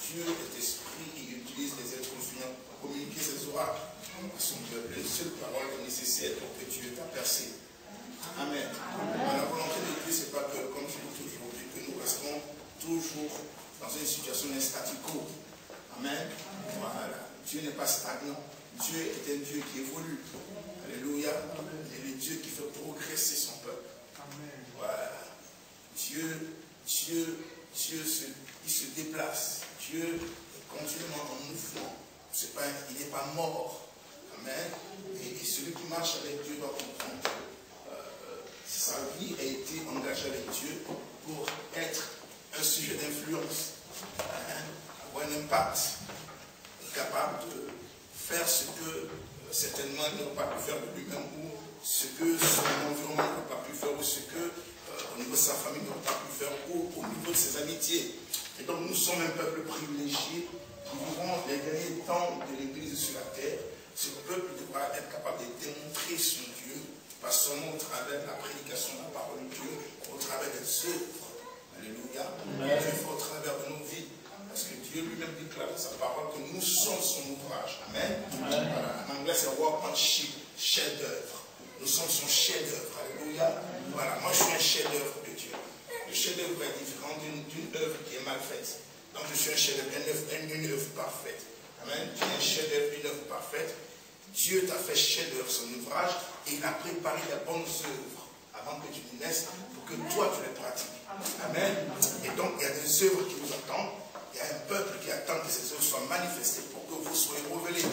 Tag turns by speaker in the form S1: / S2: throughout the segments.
S1: Dieu est esprit et il utilise les êtres humains pour communiquer ses oracles à son peuple. Une seule parole est nécessaire pour que Dieu t'a percé. Amen. La volonté de Dieu, ce n'est pas que, comme je dis toujours, que nous restons toujours dans une situation de statico. Amen. Voilà. Dieu n'est pas stagnant. Dieu est un Dieu qui évolue. Alléluia. Et le Dieu qui fait progresser son peuple. Voilà. Dieu il se déplace. Dieu est continuellement en mouvement. Il n'est pas mort. Amen. Et celui qui marche avec Dieu doit comprendre que sa vie a été engagée avec Dieu pour être un sujet d'influence, avoir un impact, capable de faire ce que certainement il n'aurait pas pu faire de lui-même, ou ce que son environnement n'aurait pas pu faire, ou ce que au niveau de sa famille n'aurait pas pu faire, ou au niveau de ses amitiés. Et donc nous sommes un peuple privilégié qui vivons les derniers temps de l'Église sur la terre. Ce peuple devra être capable de démontrer son Dieu, pas seulement au travers de la prédication de la parole de Dieu, au travers des œuvres. Alléluia. Dieu fait au travers de nos vies. Parce que Dieu lui-même déclare dans sa parole que nous sommes son ouvrage. Amen. Voilà. En anglais, c'est workmanship, chef-d'œuvre. Nous sommes son chef-d'œuvre. Alléluia. Voilà. Moi, je suis un chef-d'œuvre de Dieu. Le chef-d'œuvre est différent d'une œuvre qui est mal faite. Donc, je suis un chef-d'œuvre, une œuvre parfaite. Amen. Tu es un chef-d'œuvre, une œuvre parfaite. Dieu t'a fait chef-d'œuvre, son ouvrage, et il a préparé les bonnes œuvres avant que tu naisses pour que toi, tu les pratiques. Amen. Et donc, il y a des œuvres qui vous attendent. Il y a un peuple qui attend que ces œuvres soient manifestées pour que vous soyez révélés.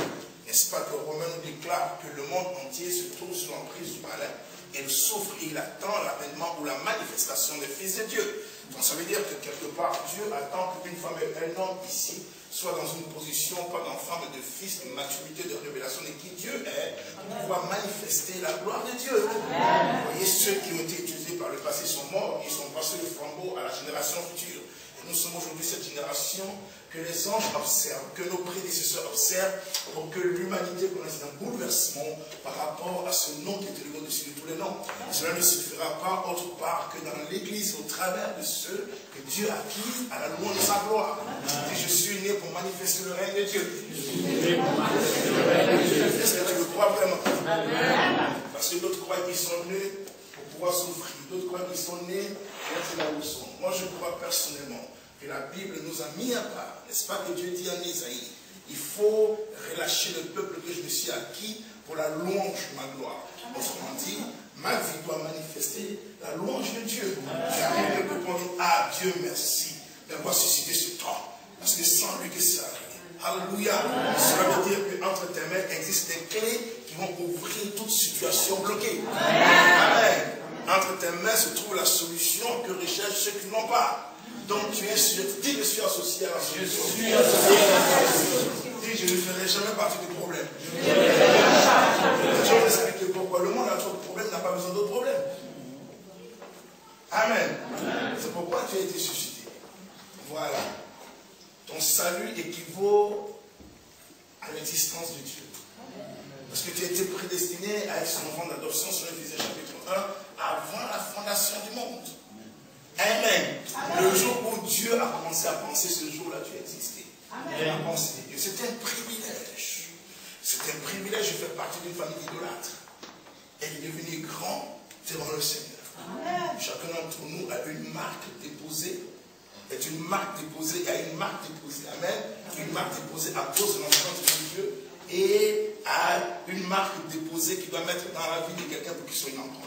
S1: N'est-ce pas que Romain nous déclare que le monde entier se trouve sous l'emprise du malin et il souffre et il attend l'avènement ou la manifestation des fils de Dieu. Donc ça veut dire que quelque part, Dieu attend qu'une femme et un homme ici soient dans une position, pas d'enfant, mais de fils, de maturité, de révélation de qui Dieu est, pour pouvoir manifester la gloire de Dieu. Vous voyez, ceux qui ont été utilisés par le passé sont morts, ils sont passés le flambeau à la génération future. Nous sommes aujourd'hui cette génération que les anges observent, que nos prédécesseurs observent, pour que l'humanité connaisse un bouleversement par rapport à ce nom qui est élevé au-dessus de tous les noms. Cela ne se fera pas autre part que dans l'Église, au travers de ceux que Dieu a acquis à la louange de sa gloire. Et je suis né pour manifester le règne de Dieu. Est-ce que tu le crois vraiment? Parce que d'autres croient qu'ils sont nés pour pouvoir souffrir. D'autres croient qu'ils sont nés pour être là où ils sont. Moi, je crois personnellement que la Bible nous a mis à part. N'est-ce pas que Dieu dit en Isaïe, il faut relâcher le peuple que je me suis acquis pour la louange de ma gloire. Autrement dit, ma vie doit manifester la louange de Dieu. Car il ne peut pas dire, ah Dieu merci d'avoir suscité ce temps. Parce que sans lui que ça arrive. Alléluia. Cela veut dire qu'entre tes mains existent des clés qui vont ouvrir toute situation bloquée. Amen. Entre tes mains se trouve la solution que recherchent ceux qui n'ont pas. Donc tu es sûr, dis je suis associé à la solution. Je suis associé à la solution. Dis je ne ferai jamais partie du problème. Je vais expliquer pourquoi. Le monde a trop de problèmes, n'a pas besoin d'autres problèmes. Amen. C'est pourquoi tu as été suscité. Voilà. Ton salut équivaut à l'existence de Dieu. Parce que tu as été prédestiné à être son enfant d'adoption sur Éphésiens chapitre 1 avant la fondation du monde. Amen. Le jour où Dieu a commencé à penser, ce jour-là, tu as existé. Il a pensé Dieu. C'était un privilège. C'était un privilège de faire partie d'une famille idolâtre. Et il est devenu grand devant le Seigneur. Chacun d'entre nous a une marque déposée. Est une marque déposée, il y a une marque déposée. Amen. Une marque déposée à cause de l'enfance de Dieu. Et à une marque déposée qui doit mettre dans la vie de quelqu'un pour qu'il soit une empreinte.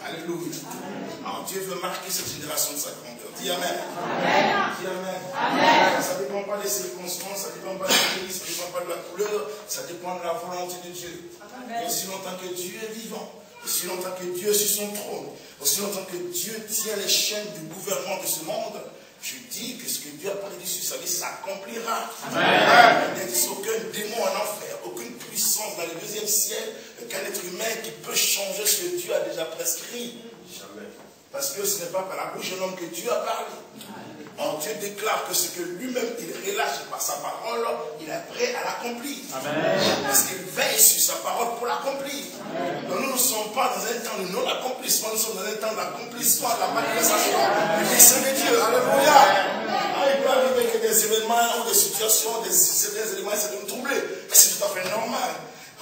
S1: Alléluia. Alors Dieu veut marquer cette génération de sa grandeur. Dis Amen. Amen. Dis Amen. Amen. Ça ne dépend pas des circonstances, ça ne dépend pas de l'église, ça ne dépend pas de la couleur, ça dépend de la volonté de Dieu. Et aussi longtemps que Dieu est vivant, aussi longtemps que Dieu est sur son trône, aussi longtemps que Dieu tient les chaînes du gouvernement de ce monde, je dis que ce que Dieu a prédit sur sa vie s'accomplira. Il n'existe aucun démon en enfer, aucune puissance dans le deuxième ciel, qu'un être humain qui peut changer ce que Dieu a déjà prescrit. Jamais. Parce que ce n'est pas par la bouche de l'homme que Dieu a parlé. Or, Dieu déclare que ce que lui-même il relâche par sa parole, il est prêt à l'accomplir. Parce qu'il veille sur sa parole pour l'accomplir. Donc nous ne sommes pas dans un temps de non-accomplissement, nous sommes dans un temps d'accomplissement, de la manifestation du Fils de Dieu. Alléluia. Il peut arriver que des des événements ou des situations, certains éléments, ça peut nous troubler. C'est tout à fait normal.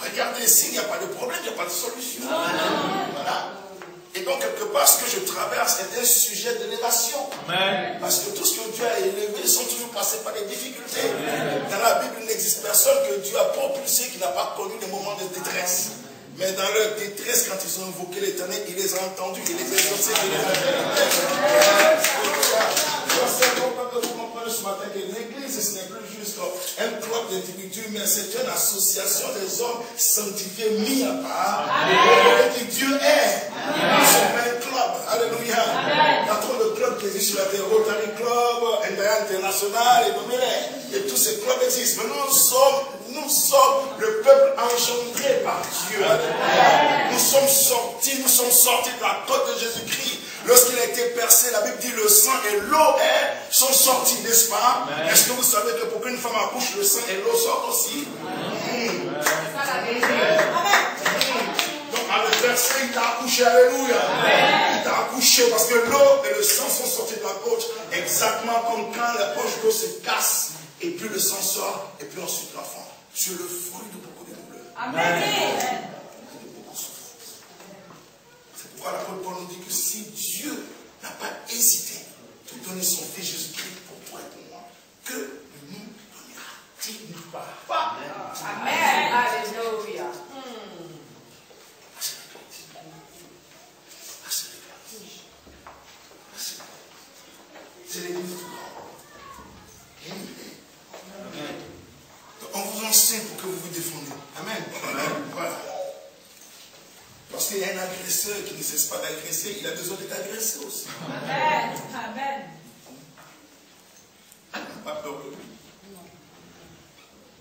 S1: Regardez, s'il n'y a pas de problème, il n'y a pas de solution. Voilà. Et donc, quelque part, ce que je traverse est un sujet d'élévation. Parce que tout ce que Dieu a élevé sont toujours passés par des difficultés. Dans la Bible, il n'existe personne que Dieu a propulsé qui n'a pas connu des moments de détresse. Mais dans leur détresse, quand ils ont invoqué l'Éternel, il les a entendus, il les a exaucés, il les a fait. C'est important que vous compreniez ce matin que l'Église, ce n'est plus juste un club d'individus, mais c'est une association des hommes sanctifiés, mis à part, qui Dieu est. Nous sommes un club. Alléluia. Il y a trop de clubs qui existent sur la terre. Rotary Club, NBA International, et tous ces clubs existent. Mais nous sommes le peuple engendré par Dieu. Nous sommes sortis de la côte de Jésus-Christ. Lorsqu'il a été percé, la Bible dit le sang et l'eau sont sortis, n'est-ce pas? Est-ce que vous savez que pour qu'une femme accouche, le sang et l'eau sortent aussi? Donc à le percé, il t'a accouché, alléluia. Il t'a accouché parce que l'eau et le sang sont sortis de la poche, exactement comme quand la poche d'eau se casse, et puis le sang sort, et puis ensuite l'enfant. C'est le fruit de beaucoup de douleurs. Amen. C'est pourquoi l'apôtre Paul nous dit que si Dieu n'a pas hésité de donner son fils Jésus-Christ pour toi et pour moi, que nous donnera-t-il pas? Amen. Alléluia. C'est l'église du grand. Amen. On vous enseigne pour que vous vous défendiez. Amen. Amen. Voilà. Parce qu'il y a un agresseur qui ne cesse pas d'agresser, il a besoin d'être agressé aussi. Amen. Amen. On n'a pas peur de lui.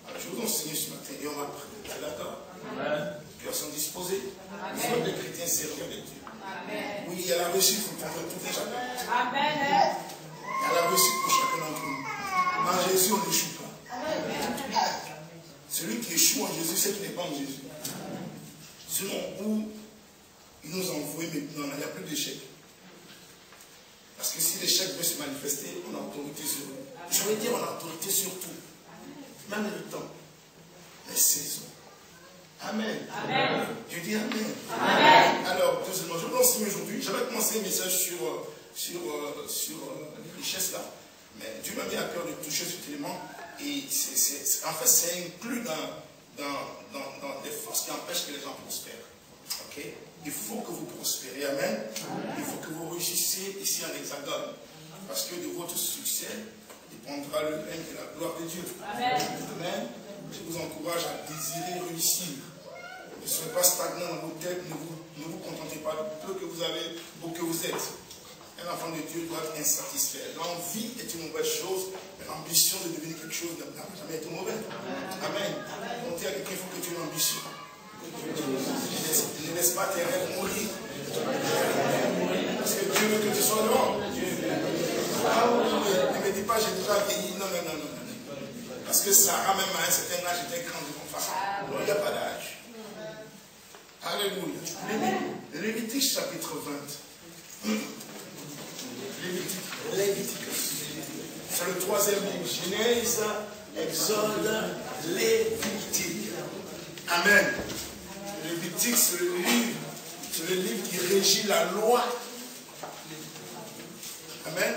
S1: Alors, je vais vous enseigner ce matin et on va prier. D'accord? Amen. Les cœurs sont disposés. Nous sommes des chrétiens sérieux avec Dieu. Amen. Oui, il y a la réussite pour tout un chacun. Amen. Il y a la réussite pour chacun d'entre nous. En Jésus, on n'échoue pas. Amen. Celui qui échoue en Jésus, c'est qu'il n'est pas en Jésus. Sinon, où il nous envoie maintenant, il n'y a plus d'échec. Parce que si l'échec veut se manifester, on a autorité sur eux. Je veux dire, on a autorité sur tout. Même le temps, les saisons. Amen. Amen. Dieu dit Amen. Amen. Alors, deuxièmement, je vais enseigner aujourd'hui. J'avais commencé un message sur les richesses là. Mais Dieu m'a mis à cœur de toucher cet élément. Et en fait, c'est inclus dans des forces qui empêchent que les gens prospèrent. Ok? Il faut que vous prospériez. Amen. Il faut que vous réussissiez ici en Hexagone. Parce que de votre succès dépendra le règne et la gloire de Dieu. Amen. Amen. Je vous encourage à désirer réussir. Ne soyez pas stagnant dans vos têtes. Ne vous contentez pas du peu que vous avez ou que vous êtes. Un enfant de Dieu doit être insatisfait. L'envie est une mauvaise chose, mais l'ambition de devenir quelque chose n'a jamais été mauvaise. Amen. Donc, il y a quelqu'un, il faut que tu aies une ambition. Ne laisse pas tes rêves mourir. Parce que Dieu veut que tu sois grand. Ne me dis pas, j'ai déjà vieilli. Non. Parce que Sarah, même à un certain âge, était grande de mon frère. Donc, il n'y a pas d'âge. Alléluia. Lévitique chapitre 20. Léviticus. C'est le troisième livre. Genèse, Exode, Lévitique. Amen. Lévitique, c'est le livre qui régit la loi. Amen.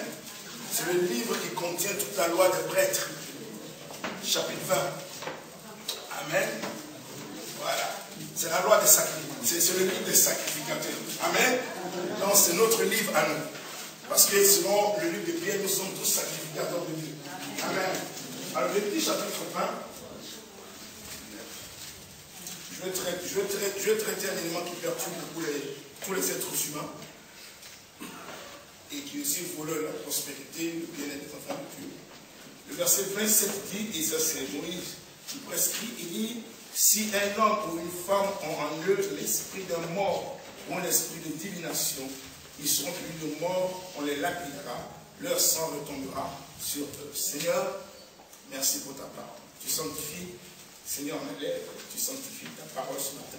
S1: C'est le livre qui contient toute la loi des prêtres. Chapitre 20. Amen. Voilà. C'est la loi des sacrificateurs. C'est le livre des sacrificateurs. Amen. Donc c'est notre livre à nous. Parce que selon le livre de Pierre, nous sommes tous sacrificateurs de Dieu. Amen. Alors, Lévitique chapitre 20. Je vais traiter un élément qui perturbe tous les êtres humains. Et qui aussi voleur la prospérité, le bien-être des enfants de Dieu. Le verset 27 dit, et ça c'est Moïse qui prescrit, il dit, si un homme ou une femme ont en eux l'esprit d'un mort ou un esprit de divination, ils seront punis de mort, on les lapidera, leur sang retombera sur eux. Seigneur, merci pour ta parole. Tu sanctifies, Seigneur, mes lèvres, tu sanctifies ta parole ce matin.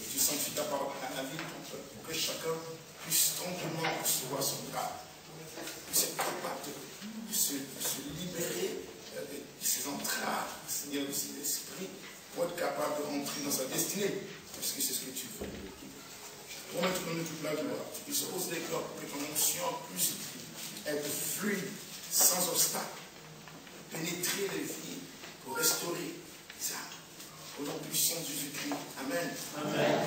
S1: Et tu sanctifies ta parole à la vie de ton peuple, pour que chacun puisse tranquillement recevoir son grade, puisse être capable de se libérer Seigneur de ses esprits pour être capable de rentrer dans sa destinée. Parce que c'est ce que tu veux. Pour mettre en toute la gloire, tu puisses poser les cœurs pour que ton onction puisse être fluide, sans obstacle, pénétrer les vies pour restaurer les âmes. Au nom puissant de Jésus-Christ. Amen. Amen.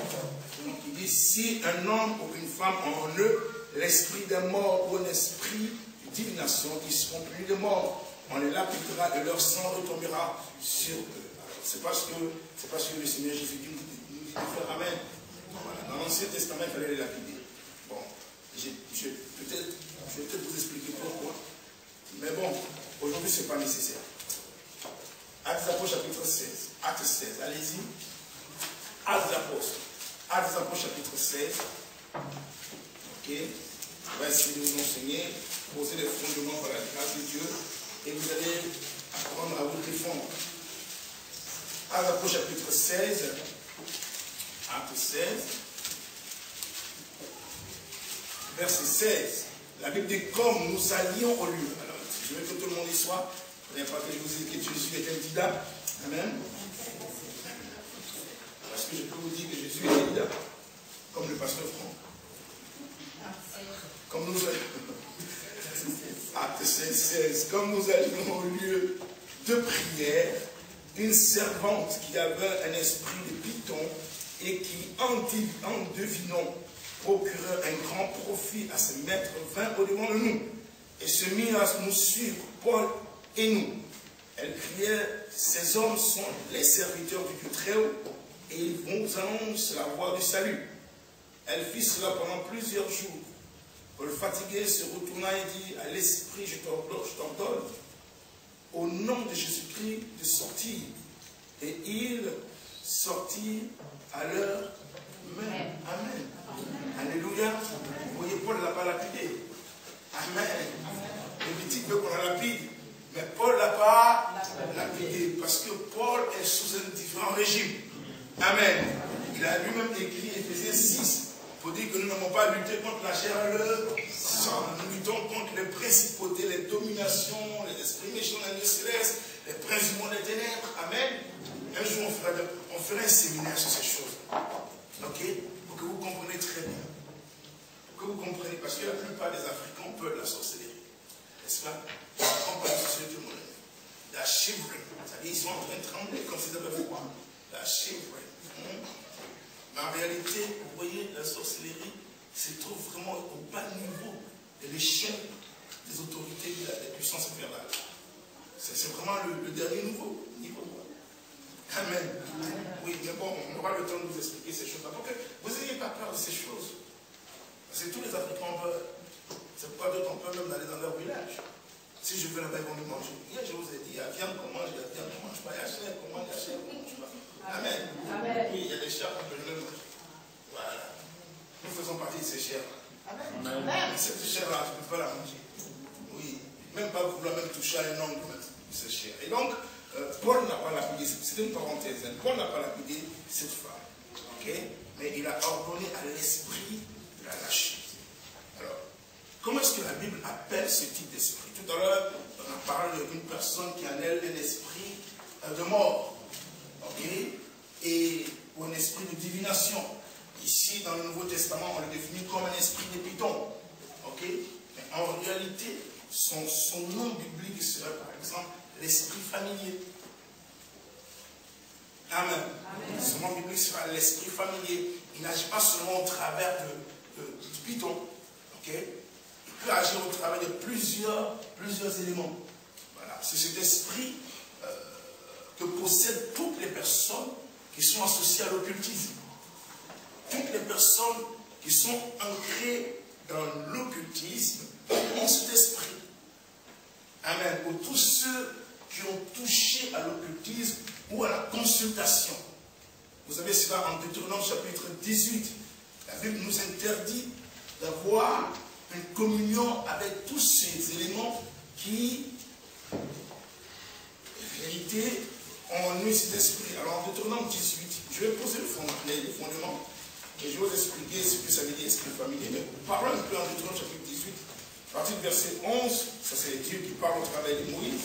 S1: Donc il dit, si un homme ou une femme ont en eux l'esprit d'un mort ou un esprit de divination, ils seront punis de mort. On les lapidera et leur sang retombera sur eux. C'est parce que le Seigneur Jésus nous dit de faire Amen. Voilà. Dans l'Ancien Testament, il fallait les lapider. Bon, je vais peut-être vous expliquer pourquoi. Mais bon, aujourd'hui, ce n'est pas nécessaire. Actes des Apôtres, chapitre 16. Acte 16, allez-y. Actes des Apôtres. Actes des Apôtres, chapitre 16. Ok. On va essayer de vous enseigner, poser les fondements par la grâce de Dieu. Et vous allez apprendre à vous défendre. Actes des Apôtres, chapitre 16. Acte 16. Verset 16. La Bible dit, comme nous allions au lieu. Alors, je veux que tout le monde y soit. Vous n'avez pas que je vous ai dit que Jésus est un dida. Amen. Parce que je peux vous dire que Jésus est un dida. Comme le pasteur Franck. Comme nous Acte 16. Comme nous allions au lieu de prière, une servante qui avait un esprit de python et qui, en devinant, procurait un grand profit à ses maîtres, vint au-devant de nous et se mit à nous suivre, Paul et nous. Elle criait, ces hommes sont les serviteurs du Dieu très haut et ils vous annoncent la voie du salut. Elle fit cela pendant plusieurs jours. Paul, fatigué, se retourna et dit à l'esprit, je t'ordonne, au nom de Jésus-Christ, de sortir. Et il sortit à l'heure même. Amen. Alléluia. Vous voyez, Paul ne l'a pas lapidé. Amen. Le petit veut qu'on la lapide. Mais Paul ne l'a pas lapidé. Parce que Paul est sous un différent régime. Amen. Il a lui-même écrit Éphésiens 6 pour dire que nous n'avons pas à lutter contre la chair et le sang. Nous luttons contre les principautés, les dominations, les esprits méchants dans les célestes, les princes du monde des ténèbres. Amen. Un jour, on fera un séminaire sur ces choses. Ok? Pour que vous compreniez très bien. Pour que vous compreniez, parce que la plupart des Africains ont peur de la sorcellerie. N'est-ce pas? Ils ne comprennent pas la sorcellerie, tout le monde. La shivering. C'est-à-dire, ils sont en train de trembler comme s'ils avaient froid. La shivering. Mais en réalité, vous voyez, la sorcellerie se trouve vraiment au bas niveau de l'échelle des autorités des puissances infernales. C'est vraiment le dernier niveau. Amen. Oui, mais bon, on aura le temps de vous expliquer ces choses-là. Pour que vous n'ayez pas peur de ces choses. Parce que tous les Africains ont peur. C'est pourquoi d'autres ont peur même d'aller dans leur village. Si je vais là-bas, ils vont me manger. Hier, je vous ai dit, il y a viande qu'on mange, il y a viande qu'on mange pas. Il y a chair qu'on mange, il y a chair qu'on mange pas. Amen. Amen. Oui, il y a des chars qu'on peut même manger. Voilà. Nous faisons partie de ces chairs-là. Amen. Cette chair-là, je ne peux pas la manger. Oui. Même pas vouloir même toucher à un ongle de cette chair. Et donc, Paul n'a pas lapidé, c'est une parenthèse, hein. Paul n'a pas lapidé cette femme. Ok? Mais il a ordonné à l'esprit de la lâcher. Alors, comment est-ce que la Bible appelle ce type d'esprit? Tout à l'heure, on a parlé d'une personne qui a en elle un esprit de mort. Ok? Ou un esprit de divination. Ici, dans le Nouveau Testament, on le définit comme un esprit de python. Ok? Mais en réalité, son nom biblique serait par exemple l'esprit familier. Amen. Amen. Son nom biblique sera l'esprit familier. Il n'agit pas seulement au travers du python. Okay? Il peut agir au travers de plusieurs éléments. Voilà. C'est cet esprit que possèdent toutes les personnes qui sont associées à l'occultisme. Toutes les personnes qui sont ancrées dans l'occultisme ont cet esprit. Amen. Ou tous ceux qui ont touché à l'occultisme ou à la consultation. Vous savez cela en Deutéronome chapitre 18. La Bible nous interdit d'avoir une communion avec tous ces éléments qui, en réalité, ont en eux cet esprit. Alors en Deutéronome 18, je vais poser le fondement et je vais vous expliquer ce que ça veut dire esprit familier. Mais parlons un peu en Deutéronome chapitre 18. À partir du verset 11, ça c'est Dieu qui parle au travers de Moïse.